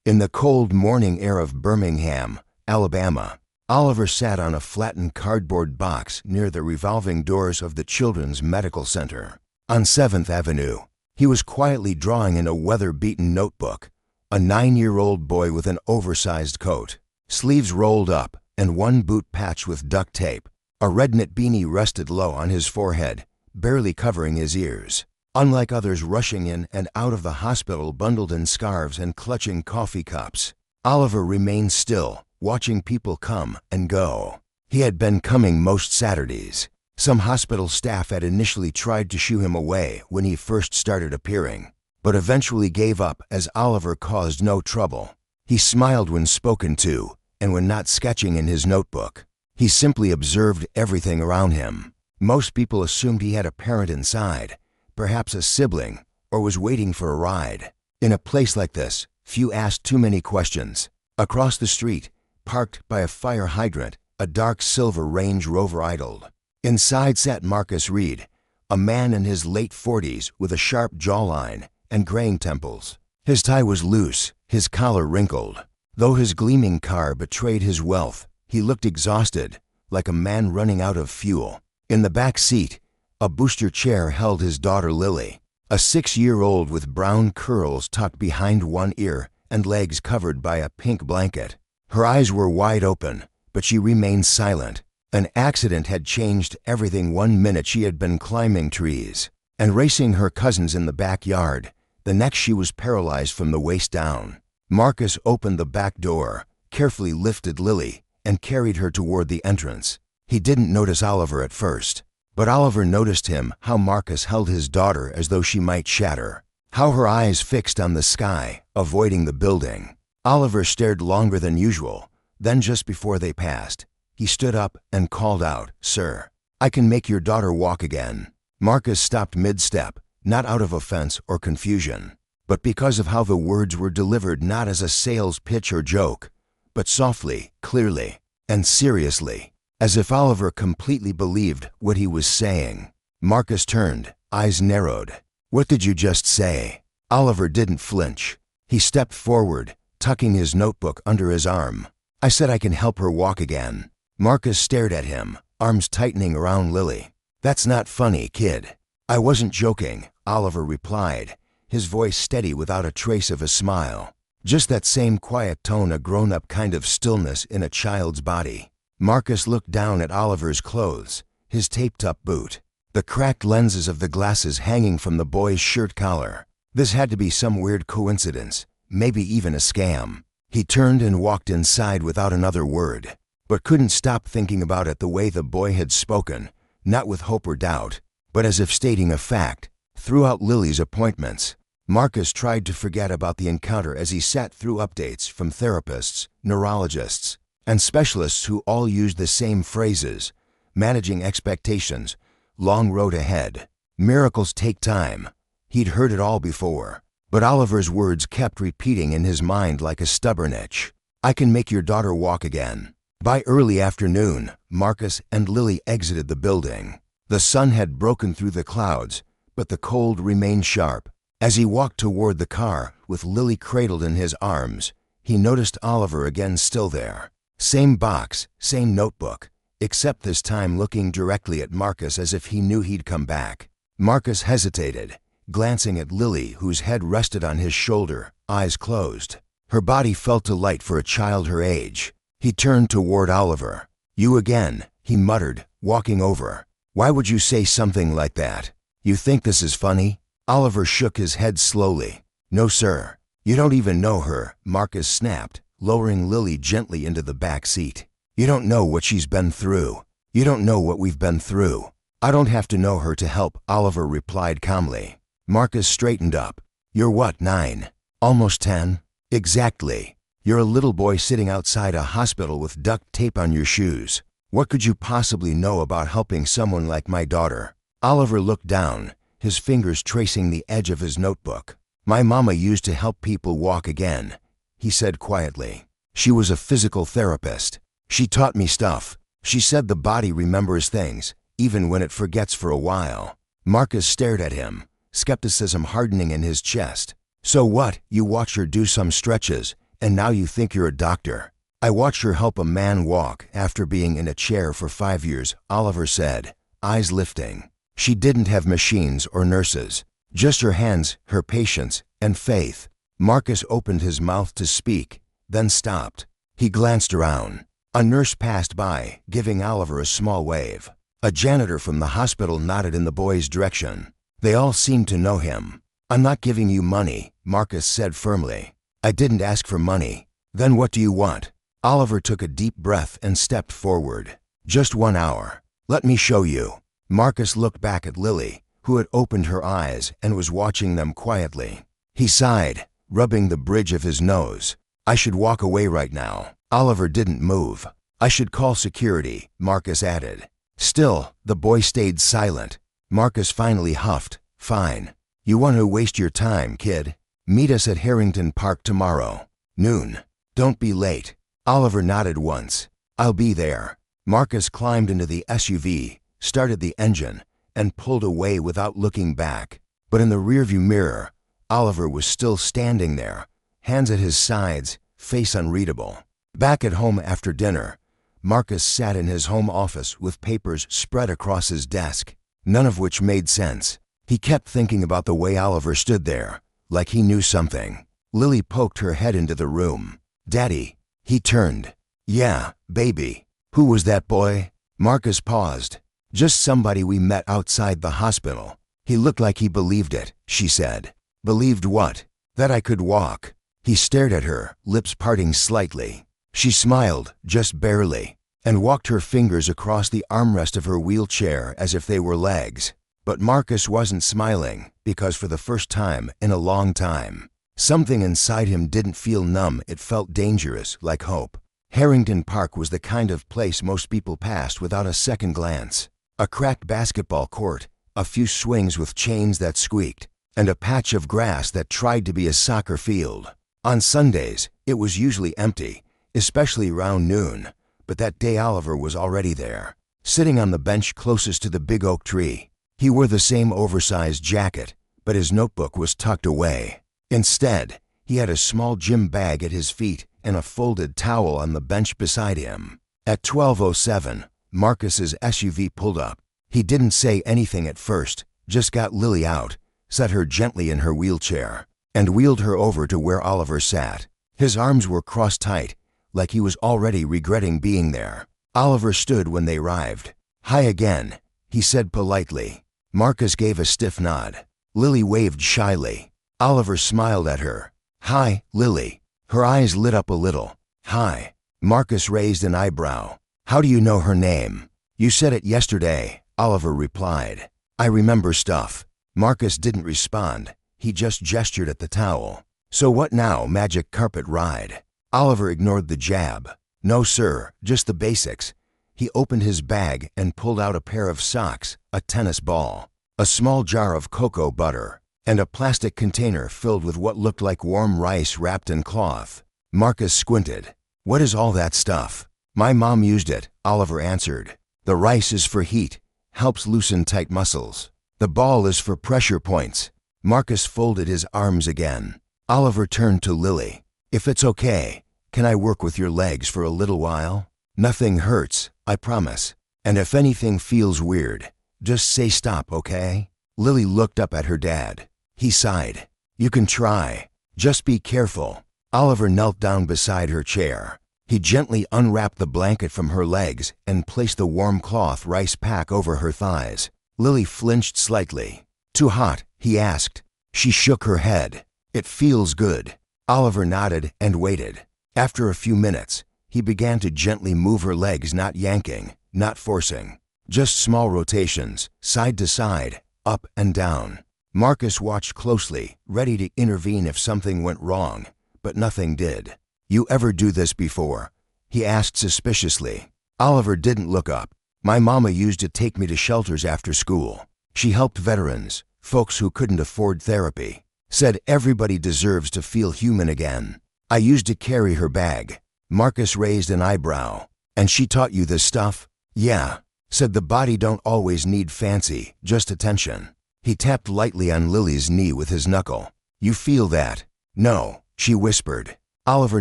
In the cold morning air of Birmingham, Alabama, Oliver sat on a flattened cardboard box near the revolving doors of the Children's Medical Center. On 7th Avenue, he was quietly drawing in a weather-beaten notebook, a 9-year-old boy with an oversized coat, sleeves rolled up, and one boot patched with duct tape. A red knit beanie rested low on his forehead, barely covering his ears. Unlike others rushing in and out of the hospital bundled in scarves and clutching coffee cups, Oliver remained still, watching people come and go. He had been coming most Saturdays. Some hospital staff had initially tried to shoo him away when he first started appearing, but eventually gave up as Oliver caused no trouble. He smiled when spoken to, and when not sketching in his notebook. He simply observed everything around him. Most people assumed he had a parent inside, perhaps a sibling, or was waiting for a ride. In a place like this, few asked too many questions. Across the street, parked by a fire hydrant, a dark silver Range Rover idled. Inside sat Marcus Reed, a man in his late 40s with a sharp jawline and graying temples. His tie was loose, his collar wrinkled. Though his gleaming car betrayed his wealth, he looked exhausted, like a man running out of fuel. In the back seat, a booster chair held his daughter Lily, a 6-year-old with brown curls tucked behind one ear and legs covered by a pink blanket. Her eyes were wide open, but she remained silent. An accident had changed everything. 1 minute she had been climbing trees and racing her cousins in the backyard. The next she was paralyzed from the waist down. Marcus opened the back door, carefully lifted Lily, and carried her toward the entrance. He didn't notice Oliver at first, but Oliver noticed him, how Marcus held his daughter as though she might shatter, how her eyes fixed on the sky, avoiding the building. Oliver stared longer than usual. Then just before they passed, he stood up and called out, "Sir, I can make your daughter walk again." Marcus stopped mid-step, not out of offense or confusion, but because of how the words were delivered, not as a sales pitch or joke, but softly, clearly, and seriously, as if Oliver completely believed what he was saying. Marcus turned, eyes narrowed. "What did you just say?" Oliver didn't flinch. He stepped forward, tucking his notebook under his arm. "I said I can help her walk again." Marcus stared at him, arms tightening around Lily. "That's not funny, kid." "I wasn't joking," Oliver replied, his voice steady without a trace of a smile. Just that same quiet tone, a grown-up kind of stillness in a child's body. Marcus looked down at Oliver's clothes, his taped-up boot, the cracked lenses of the glasses hanging from the boy's shirt collar. This had to be some weird coincidence, maybe even a scam. He turned and walked inside without another word, but couldn't stop thinking about it, the way the boy had spoken, not with hope or doubt, but as if stating a fact. Throughout Lily's appointments, Marcus tried to forget about the encounter as he sat through updates from therapists, neurologists, and specialists who all used the same phrases: managing expectations, long road ahead, miracles take time. He'd heard it all before, but Oliver's words kept repeating in his mind like a stubborn itch. "I can make your daughter walk again." By early afternoon, Marcus and Lily exited the building. The sun had broken through the clouds, but the cold remained sharp. As he walked toward the car, with Lily cradled in his arms, he noticed Oliver again, still there. Same box, same notebook, except this time looking directly at Marcus as if he knew he'd come back. Marcus hesitated, glancing at Lily, whose head rested on his shoulder, eyes closed. Her body felt too light for a child her age. He turned toward Oliver. "You again," he muttered, walking over. "Why would you say something like that? You think this is funny?" Oliver shook his head slowly. "No, sir. You don't even know her," Marcus snapped, lowering Lily gently into the back seat. "You don't know what she's been through. You don't know what we've been through." "I don't have to know her to help," Oliver replied calmly. Marcus straightened up. "You're what, 9? Almost 10? Exactly. You're a little boy sitting outside a hospital with duct tape on your shoes. What could you possibly know about helping someone like my daughter?" Oliver looked down, his fingers tracing the edge of his notebook. "My mama used to help people walk again," he said quietly. "She was a physical therapist. She taught me stuff. She said the body remembers things, even when it forgets for a while." Marcus stared at him, skepticism hardening in his chest. "So what, you watch her do some stretches, And now you think you're a doctor. I watched her help a man walk after being in a chair for 5 years, Oliver said, eyes lifting. She didn't have machines or nurses, just her hands, her patience, and faith. Marcus opened his mouth to speak, then stopped. He glanced around. A nurse passed by, giving Oliver a small wave. A janitor from the hospital nodded in the boy's direction. They all seemed to know him. I'm not giving you money, Marcus said firmly. I didn't ask for money. Then what do you want? Oliver took a deep breath and stepped forward. Just 1 hour. Let me show you. Marcus looked back at Lily, who had opened her eyes and was watching them quietly. He sighed, rubbing the bridge of his nose. I should walk away right now. Oliver didn't move. I should call security, Marcus added. Still, the boy stayed silent. Marcus finally huffed. Fine. You want to waste your time, kid? Meet us at Harrington Park tomorrow. Noon. Don't be late. Oliver nodded once. I'll be there. Marcus climbed into the SUV, started the engine, and pulled away without looking back. But in the rearview mirror, Oliver was still standing there, hands at his sides, face unreadable. Back at home after dinner, Marcus sat in his home office with papers spread across his desk, none of which made sense. He kept thinking about the way Oliver stood there, like he knew something. Lily poked her head into the room. Daddy. He turned. Yeah, baby. Who was that boy? Marcus paused. Just somebody we met outside the hospital. He looked like he believed it, she said. Believed what? That I could walk. He stared at her, lips parting slightly. She smiled, just barely, and walked her fingers across the armrest of her wheelchair as if they were legs. But Marcus wasn't smiling, because for the first time in a long time, something inside him didn't feel numb, it felt dangerous, like hope. Harrington Park was the kind of place most people passed without a second glance. A cracked basketball court, a few swings with chains that squeaked, and a patch of grass that tried to be a soccer field. On Sundays, it was usually empty, especially around noon, but that day Oliver was already there, sitting on the bench closest to the big oak tree. He wore the same oversized jacket, but his notebook was tucked away. Instead, he had a small gym bag at his feet and a folded towel on the bench beside him. At 12:07, Marcus's SUV pulled up. He didn't say anything at first, just got Lily out, set her gently in her wheelchair, and wheeled her over to where Oliver sat. His arms were crossed tight, like he was already regretting being there. Oliver stood when they arrived. Hi again, he said politely. Marcus gave a stiff nod. Lily waved shyly. Oliver smiled at her. Hi, Lily. Her eyes lit up a little. Hi. Marcus raised an eyebrow. How do you know her name? You said it yesterday, Oliver replied. I remember stuff. Marcus didn't respond. He just gestured at the towel. So what now, magic carpet ride? Oliver ignored the jab. No, sir, just the basics. He opened his bag and pulled out a pair of socks, a tennis ball, a small jar of cocoa butter, and a plastic container filled with what looked like warm rice wrapped in cloth. Marcus squinted. What is all that stuff? My mom used it, Oliver answered. The rice is for heat, helps loosen tight muscles. The ball is for pressure points. Marcus folded his arms again. Oliver turned to Lily. If it's okay, can I work with your legs for a little while? Nothing hurts, I promise. And if anything feels weird, just say stop, okay? Lily looked up at her dad. He sighed. You can try. Just be careful. Oliver knelt down beside her chair. He gently unwrapped the blanket from her legs and placed the warm cloth rice pack over her thighs. Lily flinched slightly. Too hot, he asked. She shook her head. It feels good. Oliver nodded and waited. After a few minutes, he began to gently move her legs, not yanking, not forcing. Just small rotations, side to side, up and down. Marcus watched closely, ready to intervene if something went wrong, but nothing did. You ever do this before? He asked suspiciously. Oliver didn't look up. My mama used to take me to shelters after school. She helped veterans, folks who couldn't afford therapy. Said everybody deserves to feel human again. I used to carry her bag. Marcus raised an eyebrow. And she taught you this stuff? Yeah. Said the body don't always need fancy, just attention. He tapped lightly on Lily's knee with his knuckle. You feel that? No, she whispered. Oliver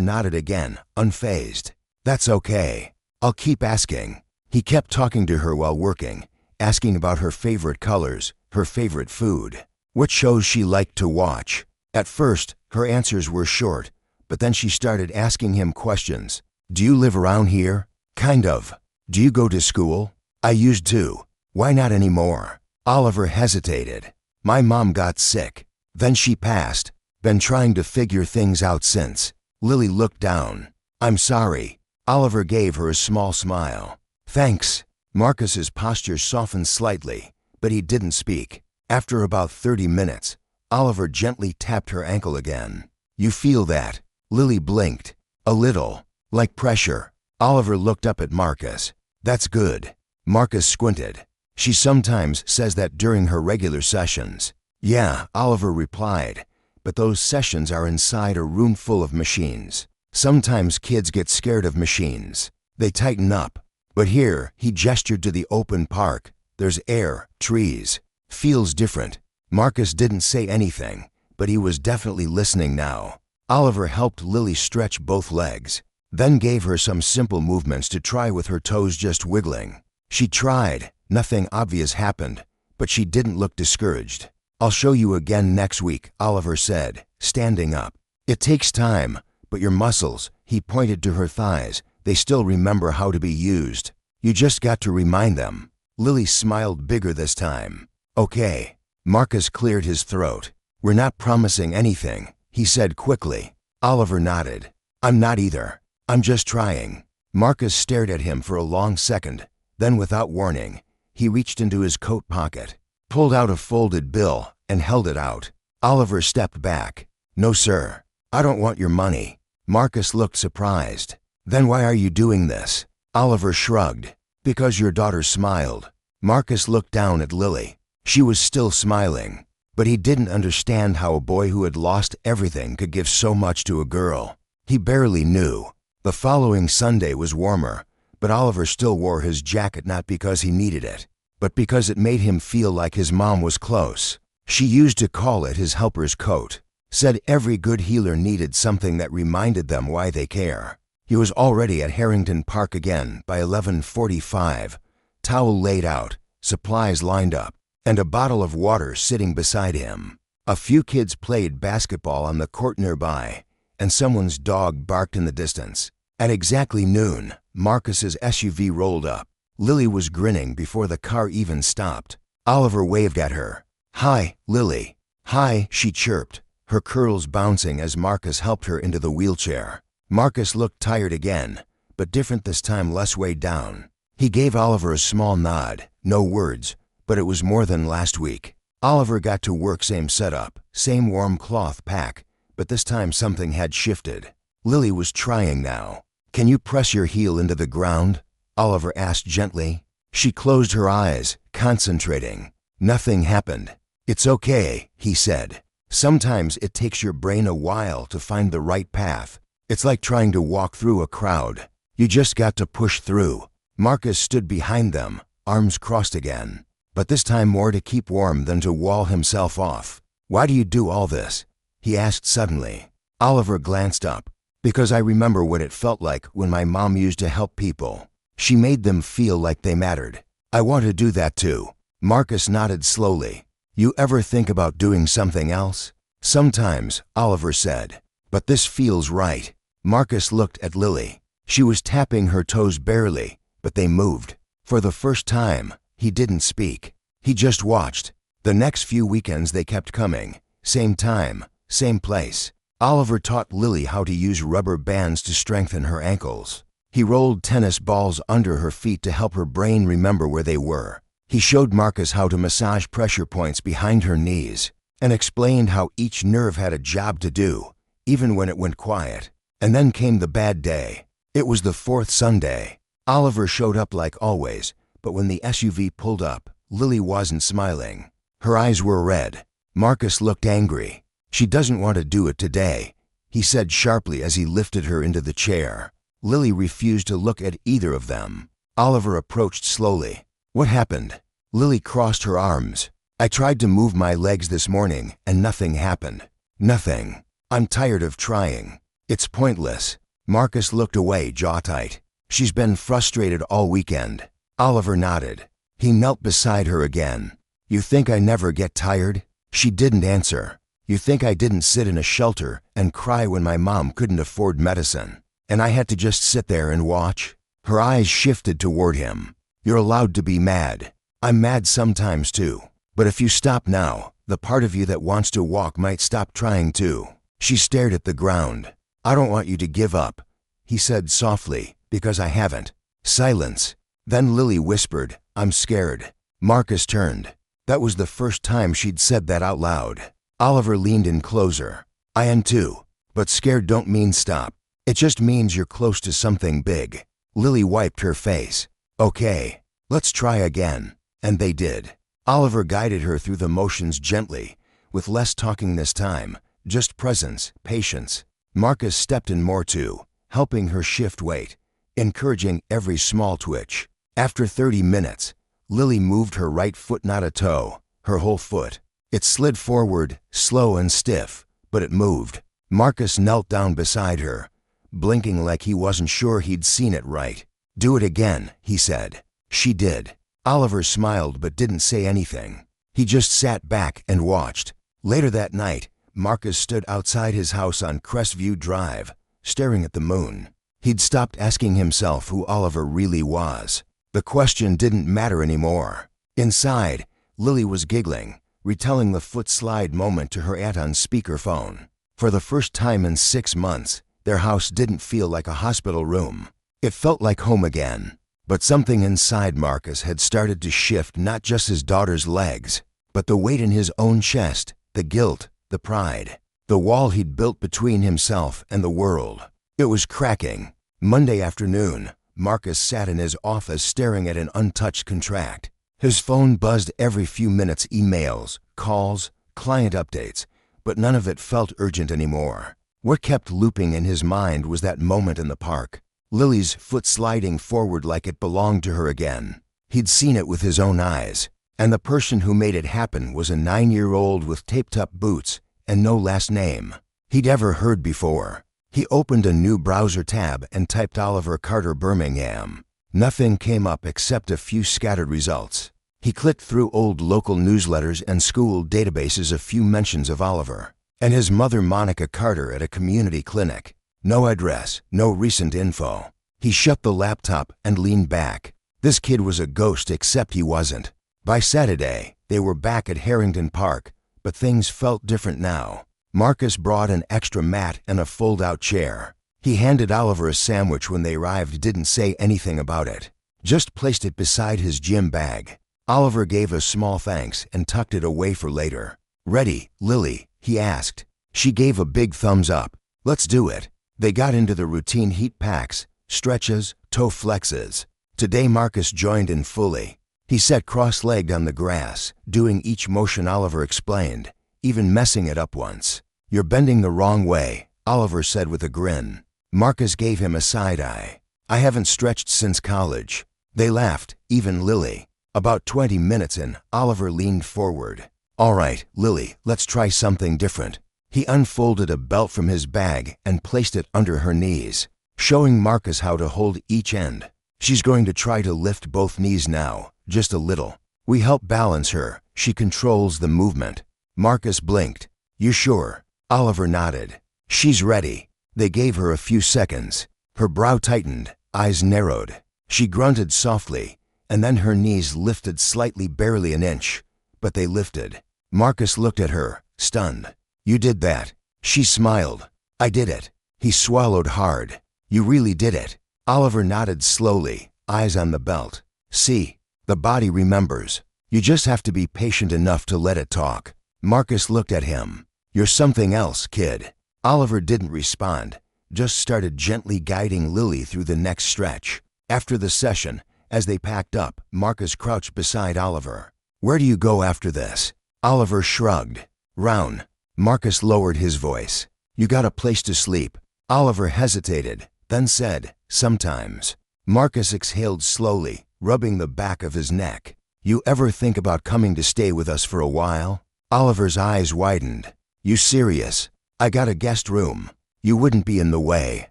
nodded again, unfazed. That's okay. I'll keep asking. He kept talking to her while working, asking about her favorite colors, her favorite food, what shows she liked to watch. At first, her answers were short, but then she started asking him questions. Do you live around here? Kind of. Do you go to school? I used to. Why not anymore? Oliver hesitated. My mom got sick. Then she passed. Been trying to figure things out since. Lily looked down. I'm sorry. Oliver gave her a small smile. Thanks. Marcus's posture softened slightly, but he didn't speak. After about 30 minutes, Oliver gently tapped her ankle again. You feel that? Lily blinked. A little. Like pressure. Oliver looked up at Marcus. That's good. Marcus squinted. She sometimes says that during her regular sessions. Yeah, Oliver replied, but those sessions are inside a room full of machines. Sometimes kids get scared of machines. They tighten up. But here, he gestured to the open park. There's air, trees. Feels different. Marcus didn't say anything, but he was definitely listening now. Oliver helped Lily stretch both legs, then gave her some simple movements to try with her toes just wiggling. She tried. Nothing obvious happened, but she didn't look discouraged. I'll show you again next week, Oliver said, standing up. It takes time, but your muscles, he pointed to her thighs, they still remember how to be used. You just got to remind them. Lily smiled bigger this time. Okay. Marcus cleared his throat. We're not promising anything, he said quickly. Oliver nodded. I'm not either. I'm just trying. Marcus stared at him for a long second. Then without warning, he reached into his coat pocket, pulled out a folded bill, and held it out. Oliver stepped back. No, sir. I don't want your money. Marcus looked surprised. Then why are you doing this? Oliver shrugged. Because your daughter smiled. Marcus looked down at Lily. She was still smiling, but he didn't understand how a boy who had lost everything could give so much to a girl. He barely knew. The following Sunday was warmer, but Oliver still wore his jacket not because he needed it, but because it made him feel like his mom was close. She used to call it his helper's coat. Said every good healer needed something that reminded them why they care. He was already at Harrington Park again by 11:45, towel laid out, supplies lined up, and a bottle of water sitting beside him. A few kids played basketball on the court nearby, and someone's dog barked in the distance. At exactly noon, Marcus's SUV rolled up. Lily was grinning before the car even stopped. Oliver waved at her. Hi, Lily. Hi, she chirped, her curls bouncing as Marcus helped her into the wheelchair. Marcus looked tired again, but different this time, less weighed down. He gave Oliver a small nod, no words, but it was more than last week. Oliver got to work, same setup, same warm cloth pack, but this time something had shifted. Lily was trying now. Can you press your heel into the ground? Oliver asked gently. She closed her eyes, concentrating. Nothing happened. It's okay, he said. Sometimes it takes your brain a while to find the right path. It's like trying to walk through a crowd. You just got to push through. Marcus stood behind them, arms crossed again, but this time more to keep warm than to wall himself off. Why do you do all this? He asked suddenly. Oliver glanced up. Because I remember what it felt like when my mom used to help people. She made them feel like they mattered. I want to do that too. Marcus nodded slowly. You ever think about doing something else? Sometimes, Oliver said. But this feels right. Marcus looked at Lily. She was tapping her toes barely, but they moved. For the first time, he didn't speak. He just watched. The next few weekends they kept coming. Same time, same place. Oliver taught Lily how to use rubber bands to strengthen her ankles. He rolled tennis balls under her feet to help her brain remember where they were. He showed Marcus how to massage pressure points behind her knees and explained how each nerve had a job to do, even when it went quiet. And then came the bad day. It was the fourth Sunday. Oliver showed up like always, but when the SUV pulled up, Lily wasn't smiling. Her eyes were red. Marcus looked angry. She doesn't want to do it today, he said sharply as he lifted her into the chair. Lily refused to look at either of them. Oliver approached slowly. What happened? Lily crossed her arms. I tried to move my legs this morning and nothing happened. Nothing. I'm tired of trying. It's pointless. Marcus looked away, jaw tight. She's been frustrated all weekend. Oliver nodded. He knelt beside her again. You think I never get tired? She didn't answer. You think I didn't sit in a shelter and cry when my mom couldn't afford medicine, and I had to just sit there and watch? Her eyes shifted toward him. You're allowed to be mad. I'm mad sometimes too. But if you stop now, the part of you that wants to walk might stop trying too. She stared at the ground. I don't want you to give up, he said softly, because I haven't. Silence. Then Lily whispered, I'm scared. Marcus turned. That was the first time she'd said that out loud. Oliver leaned in closer. I am too. But scared don't mean stop. It just means you're close to something big. Lily wiped her face. Okay, let's try again. And they did. Oliver guided her through the motions gently, with less talking this time, just presence, patience. Marcus stepped in more too, helping her shift weight, encouraging every small twitch. After 30 minutes, Lily moved her right foot, not a toe, her whole foot. It slid forward, slow and stiff, but it moved. Marcus knelt down beside her, blinking like he wasn't sure he'd seen it right. Do it again, he said. She did. Oliver smiled but didn't say anything. He just sat back and watched. Later that night, Marcus stood outside his house on Crestview Drive, staring at the moon. He'd stopped asking himself who Oliver really was. The question didn't matter anymore. Inside, Lily was giggling, retelling the foot slide moment to her aunt on speakerphone. For the first time in 6 months, their house didn't feel like a hospital room. It felt like home again. But something inside Marcus had started to shift, not just his daughter's legs, but the weight in his own chest, the guilt, the pride, the wall he'd built between himself and the world. It was cracking. Monday afternoon, Marcus sat in his office staring at an untouched contract. His phone buzzed every few minutes, emails, calls, client updates, but none of it felt urgent anymore. What kept looping in his mind was that moment in the park. Lily's foot sliding forward like it belonged to her again. He'd seen it with his own eyes, and the person who made it happen was a 9-year-old with taped-up boots and no last name he'd ever heard before. He opened a new browser tab and typed Oliver Carter Birmingham. Nothing came up except a few scattered results. He clicked through old local newsletters and school databases, a few mentions of Oliver and his mother Monica Carter at a community clinic. No address, no recent info. He shut the laptop and leaned back. This kid was a ghost, except he wasn't. By Saturday, they were back at Harrington Park, but things felt different now. Marcus brought an extra mat and a fold-out chair. He handed Oliver a sandwich when they arrived, didn't say anything about it. Just placed it beside his gym bag. Oliver gave a small thanks and tucked it away for later. Ready, Lily? He asked. She gave a big thumbs up. Let's do it. They got into the routine heat packs, stretches, toe flexes. Today Marcus joined in fully. He sat cross-legged on the grass, doing each motion Oliver explained, even messing it up once. You're bending the wrong way, Oliver said with a grin. Marcus gave him a side eye. I haven't stretched since college. They laughed, even Lily. About 20 minutes in, Oliver leaned forward. All right, Lily, let's try something different. He unfolded a belt from his bag and placed it under her knees, showing Marcus how to hold each end. She's going to try to lift both knees now, just a little. We help balance her. She controls the movement. Marcus blinked. You sure? Oliver nodded. She's ready. They gave her a few seconds. Her brow tightened, eyes narrowed. She grunted softly, and then her knees lifted slightly, barely an inch, but they lifted. Marcus looked at her, stunned. You did that. She smiled. I did it. He swallowed hard. You really did it. Oliver nodded slowly, eyes on the belt. See, the body remembers. You just have to be patient enough to let it talk. Marcus looked at him. You're something else, kid. Oliver didn't respond, just started gently guiding Lily through the next stretch. After the session, as they packed up, Marcus crouched beside Oliver. Where do you go after this? Oliver shrugged. Round. Marcus lowered his voice. You got a place to sleep. Oliver hesitated, then said, sometimes. Marcus exhaled slowly, rubbing the back of his neck. You ever think about coming to stay with us for a while? Oliver's eyes widened. You serious? I got a guest room. You wouldn't be in the way.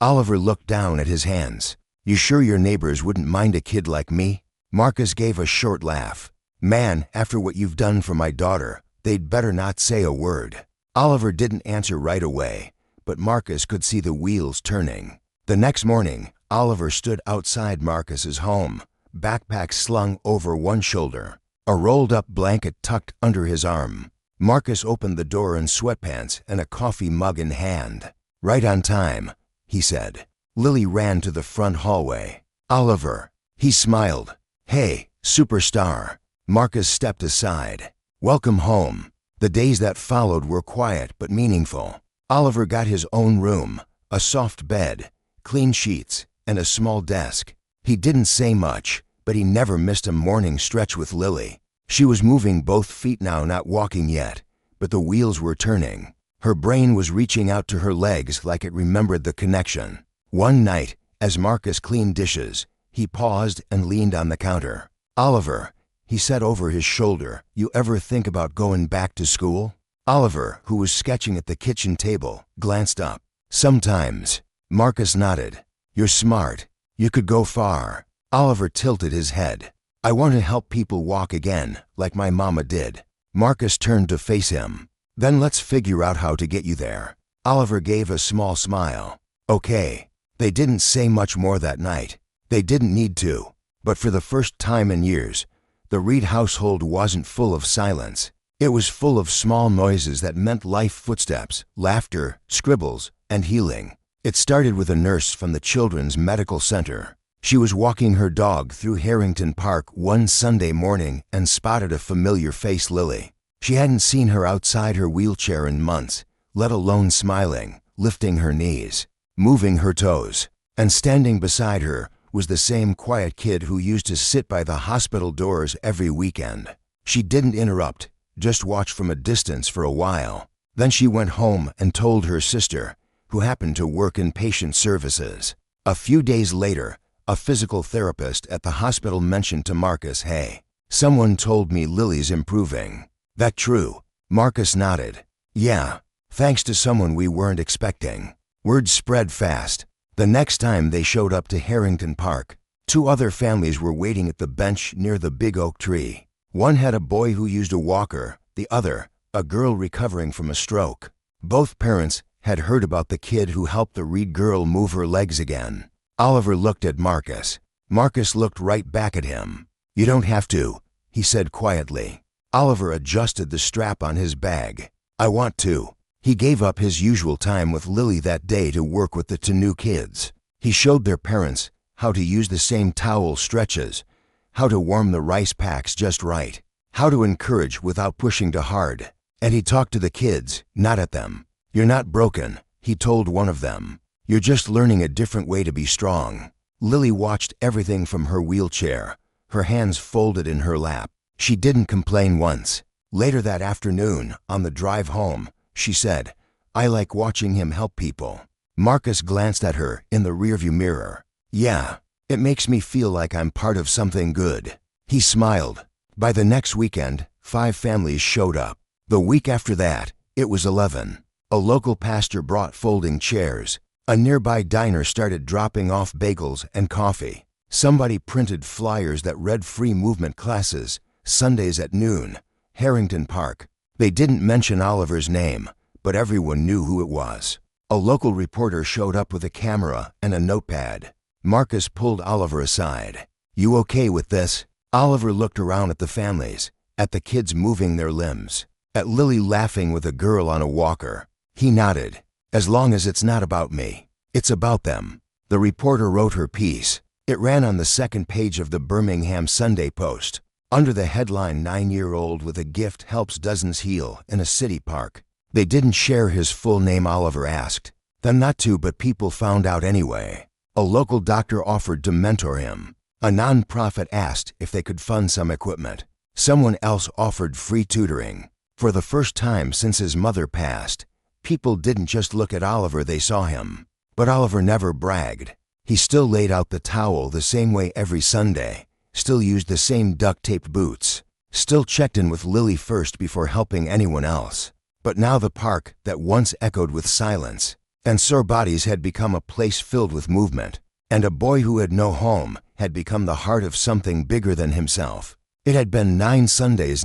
Oliver looked down at his hands. You sure your neighbors wouldn't mind a kid like me? Marcus gave a short laugh. Man, after what you've done for my daughter, they'd better not say a word. Oliver didn't answer right away, but Marcus could see the wheels turning. The next morning, Oliver stood outside Marcus's home, backpack slung over one shoulder, a rolled-up blanket tucked under his arm. Marcus opened the door in sweatpants and a coffee mug in hand. Right on time, he said. Lily ran to the front hallway. Oliver. He smiled. Hey, superstar. Marcus stepped aside. Welcome home. The days that followed were quiet but meaningful. Oliver got his own room, a soft bed, clean sheets, and a small desk. He didn't say much, but he never missed a morning stretch with Lily. She was moving both feet now, not walking yet, but the wheels were turning. Her brain was reaching out to her legs like it remembered the connection. One night, as Marcus cleaned dishes, he paused and leaned on the counter. Oliver, he said over his shoulder, you ever think about going back to school? Oliver, who was sketching at the kitchen table, glanced up. Sometimes. Marcus nodded. You're smart. You could go far. Oliver tilted his head. I want to help people walk again, like my mama did. Marcus turned to face him. Then let's figure out how to get you there. Oliver gave a small smile. Okay. They didn't say much more that night. They didn't need to. But for the first time in years, the Reed household wasn't full of silence. It was full of small noises that meant life: footsteps, laughter, scribbles, and healing. It started with a nurse from the Children's Medical Center. She was walking her dog through Harrington Park one Sunday morning and spotted a familiar face, Lily. She hadn't seen her outside her wheelchair in months, let alone smiling, lifting her knees, moving her toes. And standing beside her was the same quiet kid who used to sit by the hospital doors every weekend. She didn't interrupt, just watched from a distance for a while. Then she went home and told her sister, who happened to work in patient services. A few days later, a physical therapist at the hospital mentioned to Marcus, hey, someone told me Lily's improving. That true? Marcus nodded. Yeah, thanks to someone we weren't expecting. Word spread fast. The next time they showed up to Harrington Park, 2 other families were waiting at the bench near the big oak tree. One had a boy who used a walker, the other, a girl recovering from a stroke. Both parents had heard about the kid who helped the Reed girl move her legs again. Oliver looked at Marcus. Marcus looked right back at him. You don't have to, he said quietly. Oliver adjusted the strap on his bag. I want to. He gave up his usual time with Lily that day to work with the 2 new kids. He showed their parents how to use the same towel stretches, how to warm the rice packs just right, how to encourage without pushing too hard. And he talked to the kids, not at them. You're not broken, he told one of them. You're just learning a different way to be strong. Lily watched everything from her wheelchair, her hands folded in her lap. She didn't complain once. Later that afternoon, on the drive home, she said, I like watching him help people. Marcus glanced at her in the rearview mirror. Yeah, it makes me feel like I'm part of something good. He smiled. By the next weekend, 5 families showed up. The week after that, it was 11. A local pastor brought folding chairs. A nearby diner started dropping off bagels and coffee. Somebody printed flyers that read free movement classes, Sundays at noon, Harrington Park. They didn't mention Oliver's name, but everyone knew who it was. A local reporter showed up with a camera and a notepad. Marcus pulled Oliver aside. You okay with this? Oliver looked around at the families, at the kids moving their limbs, at Lily laughing with a girl on a walker. He nodded. As long as it's not about me, it's about them. The reporter wrote her piece. It ran on the second page of the Birmingham Sunday Post. Under the headline, 9-year-old with a gift helps dozens heal in a city park. They didn't share his full name, Oliver asked. Them not to, but people found out anyway. A local doctor offered to mentor him. A nonprofit asked if they could fund some equipment. Someone else offered free tutoring. For the first time since his mother passed, people didn't just look at Oliver, they saw him. But Oliver never bragged. He still laid out the towel the same way every Sunday, still used the same duct-taped boots, still checked in with Lily first before helping anyone else. But now the park that once echoed with silence and sore bodies had become a place filled with movement, and a boy who had no home had become the heart of something bigger than himself. It had been 9 Sundays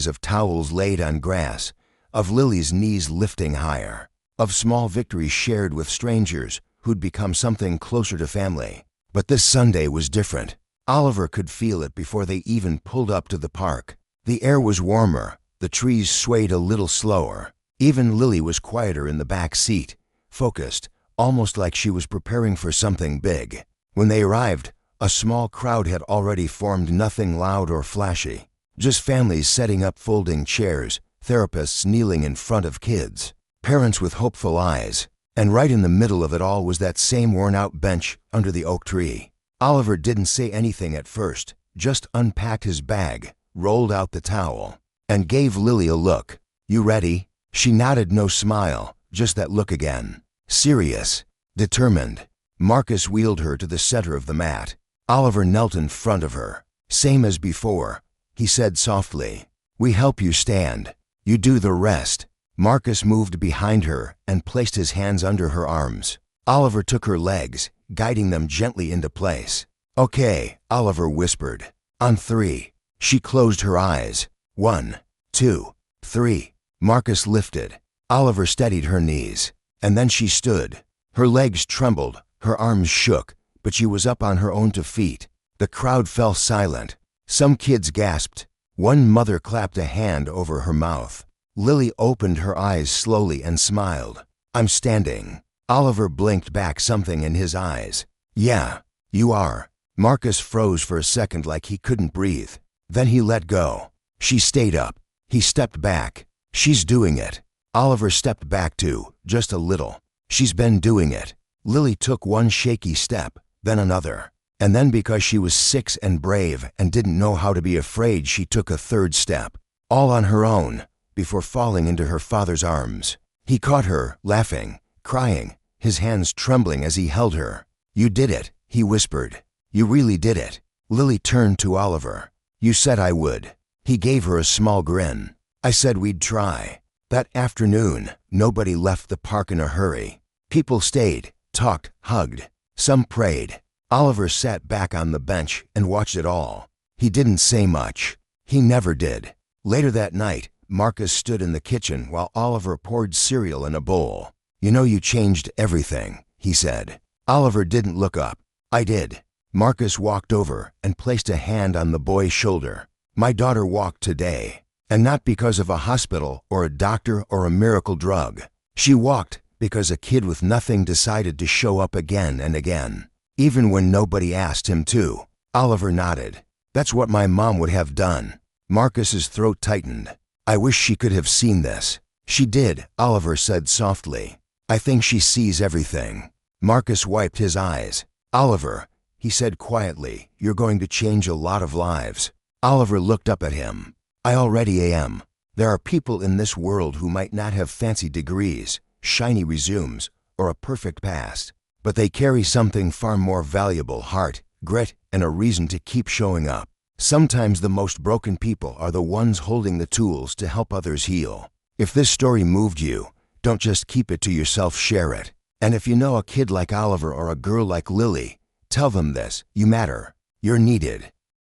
of towels laid on grass, of Lily's knees lifting higher, of small victories shared with strangers who'd become something closer to family. But this Sunday was different. Oliver could feel it before they even pulled up to the park. The air was warmer, the trees swayed a little slower. Even Lily was quieter in the back seat, focused, almost like she was preparing for something big. When they arrived, a small crowd had already formed, nothing loud or flashy. Just families setting up folding chairs, therapists kneeling in front of kids, parents with hopeful eyes. And right in the middle of it all was that same worn-out bench under the oak tree. Oliver didn't say anything at first, just unpacked his bag, rolled out the towel, and gave Lily a look. "You ready?" She nodded, no smile, just that look again. Serious, determined. Marcus wheeled her to the center of the mat. Oliver knelt in front of her. "Same as before," he said softly. "We help you stand. You do the rest." Marcus moved behind her and placed his hands under her arms. Oliver took her legs, guiding them gently into place. "Okay," Oliver whispered. "On 3. She closed her eyes. 1, 2, 3. Marcus lifted. Oliver steadied her knees. And then she stood. Her legs trembled, her arms shook, but she was up on her own 2 feet. The crowd fell silent. Some kids gasped. One mother clapped a hand over her mouth. Lily opened her eyes slowly and smiled. "I'm standing." Oliver blinked back, something in his eyes. "Yeah, you are." Marcus froze for a second like he couldn't breathe. Then he let go. She stayed up. He stepped back. "She's doing it." Oliver stepped back too, just a little. "She's been doing it." Lily took one shaky step, then another. And then, because she was 6 and brave and didn't know how to be afraid, she took a 3rd step, all on her own, before falling into her father's arms. He caught her, laughing, crying, his hands trembling as he held her. "You did it," he whispered. "You really did it." Lily turned to Oliver. "You said I would." He gave her a small grin. "I said we'd try." That afternoon, nobody left the park in a hurry. People stayed, talked, hugged. Some prayed. Oliver sat back on the bench and watched it all. He didn't say much. He never did. Later that night, Marcus stood in the kitchen while Oliver poured cereal in a bowl. "You know, you changed everything," he said. Oliver didn't look up. "I did." Marcus walked over and placed a hand on the boy's shoulder. "My daughter walked today. And not because of a hospital or a doctor or a miracle drug. She walked because a kid with nothing decided to show up again and again, even when nobody asked him to." Oliver nodded. "That's what my mom would have done." Marcus's throat tightened. "I wish she could have seen this." "She did," Oliver said softly. "I think she sees everything." Marcus wiped his eyes. "Oliver," he said quietly, "you're going to change a lot of lives." Oliver looked up at him. "I already am. There are people in this world who might not have fancy degrees, shiny resumes, or a perfect past, but they carry something far more valuable: heart, grit, and a reason to keep showing up. Sometimes the most broken people are the ones holding the tools to help others heal. If this story moved you, don't just keep it to yourself, share it. And if you know a kid like Oliver or a girl like Lily, tell them this: you matter. You're needed.